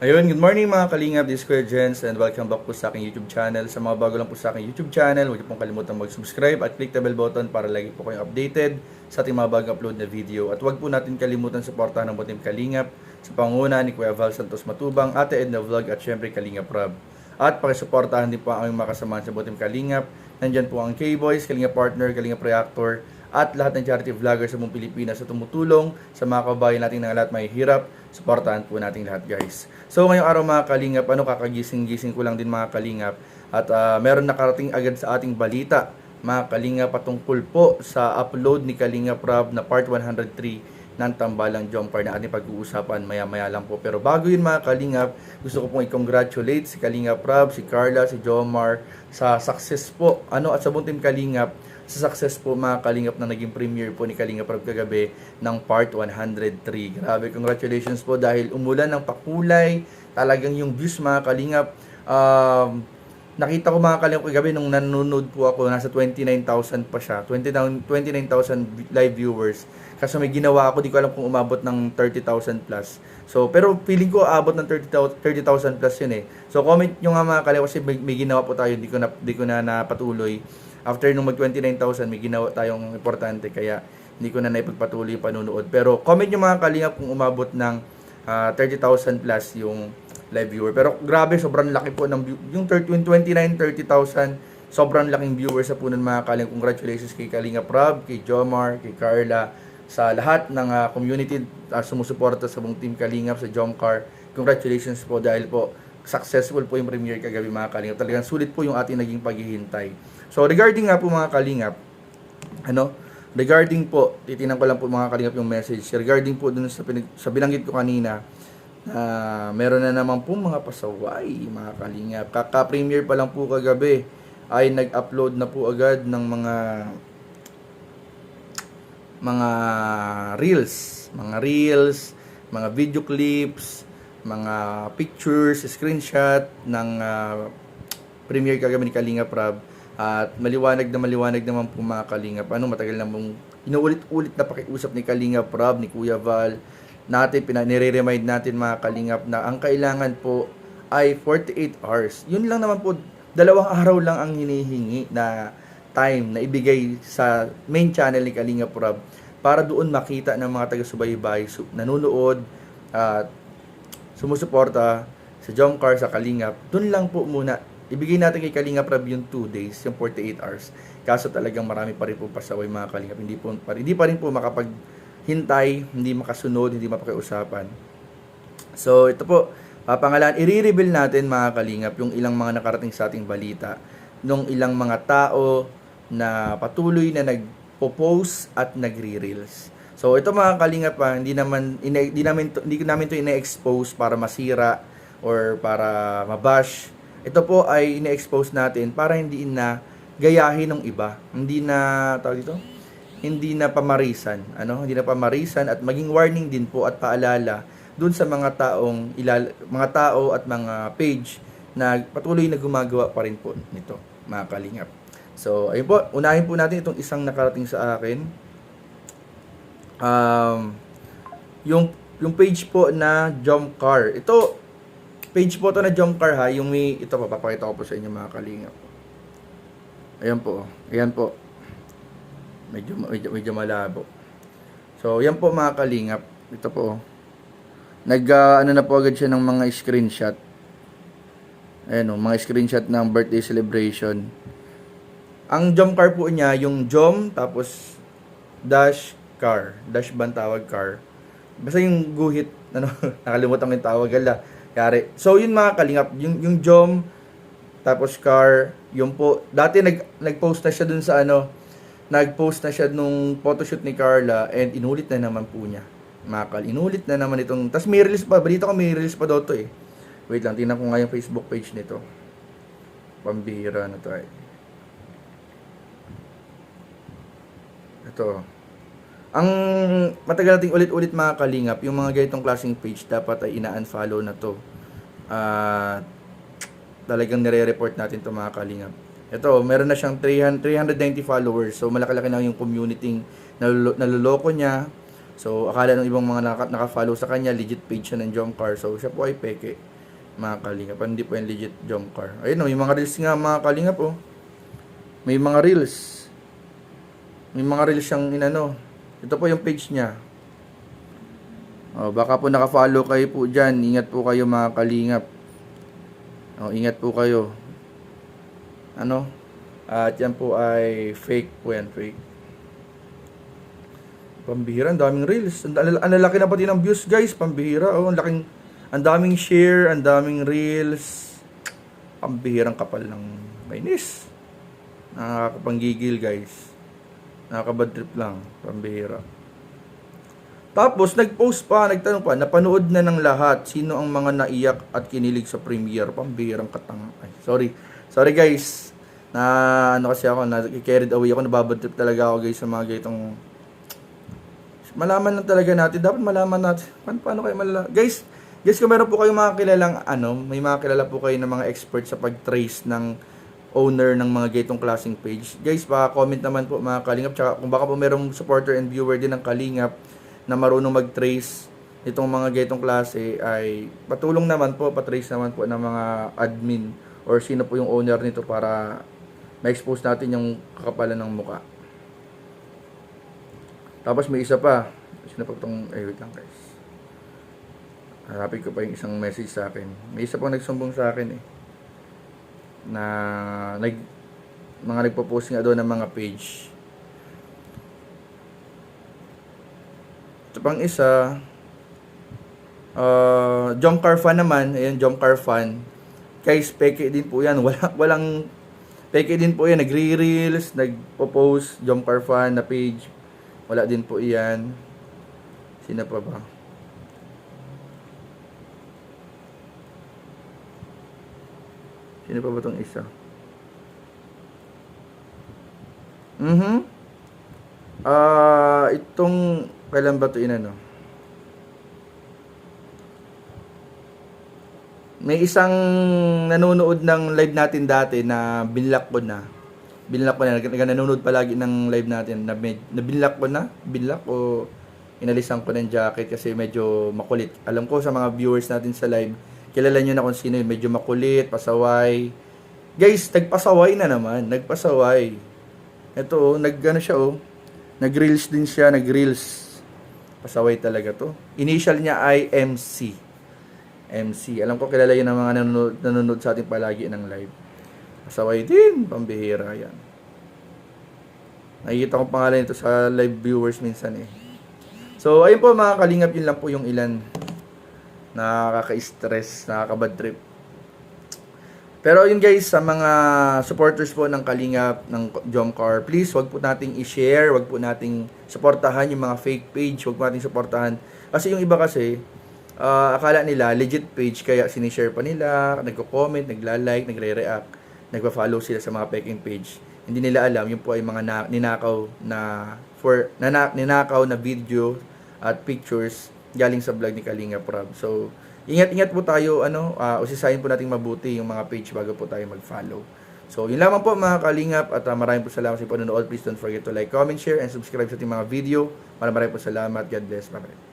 Ayun, good morning mga kalingap, this is Kuya Jens and welcome back po sa aking YouTube channel. Sa mga bago lang po sa aking YouTube channel, huwag niyo pong kalimutan mag-subscribe at click the bell button para lagi po kayong updated sa ating mga bagong upload na video. At huwag po natin kalimutan suportahan ng Butim Kalingap sa panguna ni Kuya Val Santos Matubang, Ate Edna Vlog at syempre Kalingap Rob. At pakisuportahan din po ang aming makasamahan sa Butim Kalingap. Nandyan po ang K-Boys, Kalingap Partner, Kalingap Reactor, at lahat ng charity vloggers sa buong Pilipinas sa tumutulong sa mga kabayan natin na lahat may hirap. Suportahan po natin lahat, guys. So ngayong araw mga kalingap, kakagising-gising ko lang din mga kalingap. At meron nakarating agad sa ating balita mga kalingap patungkol po sa upload ni Kalingap Rob na part 103 ng Tambalang Jomcar na ating pag-uusapan maya-maya lang po. Pero bago yun mga kalingap, gusto ko pong i-congratulate si Kalingap Rob, si Carla, si Jomar sa success po at sa buong team Kalingap sa success po mga kalingap na naging premiere po ni Kalingap Rob kagabi ng part 103. Grabe, congratulations po dahil umulan ng pakulay. Talagang yung views mga kalingap. Nakita ko mga kalingap kagabi nung nanonood po ako, nasa 29,000 pa siya. 29,000 live viewers. Kasi may ginawa ako, di ko alam kung umabot ng 30,000 plus. So, pero feeling ko abot ng 30,000 plus yun eh. So, comment nyo nga mga kalingap kasi may ginawa po tayo, di ko na napatuloy. After nung mag 29,000, may ginawa tayong importante kaya hindi ko na naipagpatuloy yung panunood. Pero comment nyo mga kalingap kung umabot ng 30,000 plus yung live viewer. Pero grabe, sobrang laki po ng yung 30,000, sobrang laking viewers sa po ng mga kalingap. Congratulations kay Kalingap Rob, kay Jomar, kay Carla, sa lahat ng community sumusuporta sa buong team Kalingap, sa Jomcar. Congratulations po dahil po successful po yung premiere kagabi mga kalingap. Talagang sulit po yung ating naging paghihintay. So regarding nga po mga kalingap, regarding po, titinan ko lang po mga kalingap yung message. Regarding po dun sa binanggit ko kanina, meron na naman po mga pasaway mga kalingap. Kaka-premiere pa lang po kagabi ay nag-upload na po agad ng mga reels, mga video clips, mga pictures, screenshot ng premiere kagabi ni Kalingap Rob. At maliwanag naman po mga kalingap. Matagal na mong inuulit-ulit na pakiusap ni Kalingap Rob, ni Kuya Val. Nire-remind natin mga kalingap na ang kailangan po ay 48 hours. Yun lang naman po, 2 araw lang ang hinihingi na time na ibigay sa main channel ni Kalingap Rob para doon makita ng mga taga-subaybay, nanonood at sumusuporta sa Jomcar, sa Kalingap. Doon lang po muna ibigay natin kay Kalingap Rob yung 2 days, yung 48 hours. Kaso talagang marami pa rin po pasaway mga kalingap. Hindi pa rin po makapaghintay, hindi makasunod, hindi mapakiusapan. So ito po, pangalan, i-reveal natin mga kalingap yung ilang mga nakarating sa ating balita nung ilang mga tao na patuloy na nagpo-post at nagre-reels. So ito mga kalingap hindi namin to ina-expose para masira or para mabash. Ito po ay ina-expose natin para hindi na gayahin ng iba. Hindi na hindi na pamarisan, hindi na pamarisan at maging warning din po at paalala dun sa mga tao at mga page na patuloy na gumagawa pa rin po nito, mga kalingap. So, ayun po, unahin po natin itong isang nakarating sa akin. Yung page po na Jomcar. Ito page po to na Jomcar ha, yung ito po, papakita ko po sa inyo mga kalingap. Ayan po. Medyo malabo. So, yan po mga kalingap. Ito po. Na po agad siya ng mga screenshot. Ayan mga screenshot ng birthday celebration. Ang Jomcar po niya, yung Jom, tapos dash car. Dash ban tawag car. Basta yung guhit, nakalimutan ko yung tawag, Kari. So yun mga kalingap, yung Jom tapos car, yung po dati nag-post na siya dun sa nag-post na siya nung photoshoot ni Carla and inulit na naman po niya. Inulit na naman itong, tas may release pa, balita ko may release pa daw to eh. Wait lang, tingnan ko nga yung Facebook page nito. Pambihira na to eh. Ito. Ang matagal nating ulit-ulit mga kalingap, yung mga ganitong klaseng page dapat ay ina-unfollow na to. Talagang nire-report natin to mga kalingap. Ito, meron na siyang 390 followers. So malaki-laki na yung community naluloko niya. So, akala ng ibang mga naka-follow sa kanya, legit page siya ng Jomcar. So, siya po ay peke, mga kalingap. Hindi po yung legit Jomcar. Ayun o, yung mga reels nga, mga kalingap oh. May mga reels. May mga reels siyang inano. Ito po yung page niya. Oh, baka po naka-follow kayo po dyan. Ingat po kayo, mga kalingap. Oh, ingat po kayo. Ano? At yan po ay fake po yan, fake. Pambihira, ang daming reels. Ang lalaki na pati ng views, guys. Pambihira, oh, ang daming share, ang daming reels. Pambihirang kapal ng kainis. Nakakapanggigil, guys. Nakakabad trip lang. Pambihira. Tapos, nag-post pa, nagtanong pa, napanood na ng lahat. Sino ang mga naiyak at kinilig sa premiere? Pambihirang katanga. Ay, sorry, guys. Ano kasi ako, carried away ako. Nababad trip talaga ako, guys, sa mga gaitong malaman lang talaga natin. Dapat malaman natin. Paano kayo malala? Guys, kung meron po kayong mga kilalang may mga kilala po kayo ng mga expert sa pag-trace ng owner ng mga gatong klaseng page. Guys, baka comment naman po, mga kalingap. Tsaka kung baka po merong supporter and viewer din ng kalingap na marunong mag-trace itong mga gatong klase, ay patulong naman po, patrace naman po ng mga admin or sino po yung owner nito para ma-expose natin yung kakapalan ng muka. Tapos may isa pa. Sino pa itong... wait lang, guys. Hanapin ko pa yung isang message sa akin. May isa pang nagsumbong sa akin eh. Na mga nagpo-post nga doon ng mga page. Ito pang isa. Jomcar fan naman. Ayan, Jomcar fan. Guys, peke din po yan. Walang peke din po yan. Nagre-reels, nagpo-post. Jomcar fan na page. Wala din po iyan. Sino pa ba? Sino pa ba itong isa? Itong kailan ba ito inano? May isang nanonood ng live natin dati na binlock ko na. Nanonood palagi ng live natin na binlock ko na. Binlock o inalisan ko ng jacket kasi medyo makulit. Alam ko sa mga viewers natin sa live, kilala nyo na kung sino yun. Medyo makulit, pasaway. Guys, nagpasaway na naman. Nagpasaway. Ito, siya nag-reels din siya, nag-reels. Pasaway talaga to. Initial niya ay MC. Alam ko kilala yun ng mga nanonood sa atin palagi ng live. Pasaway din, pambihira yan. Nakikita ko pangalan ito sa live viewers minsan eh. So, ayun po mga kalingap, yun lang po yung ilan. Nakaka-stress, nakaka-bad trip. Pero yun guys, sa mga supporters po ng Kalingap, ng Jomcar, please wag po nating i-share, wag po nating suportahan yung mga fake page, wag po nating suportahan. Kasi yung iba kasi, akala nila legit page, kaya sinishare pa nila, nagko-comment, nagla-like, nagre-react, nagpa-follow sila sa mga peking page. Hindi nila alam, yun po ay mga ninakaw na video at pictures galing sa vlog ni Kalingap Rob. So, ingat-ingat po tayo, usisahin po nating mabuti yung mga page bago po tayo mag-follow. So, yun lamang po mga Kalingap at maraming po salamat sa panonood. Please don't forget to like, comment, share, and subscribe sa ating mga video. Maraming po salamat. God bless. Bye-bye.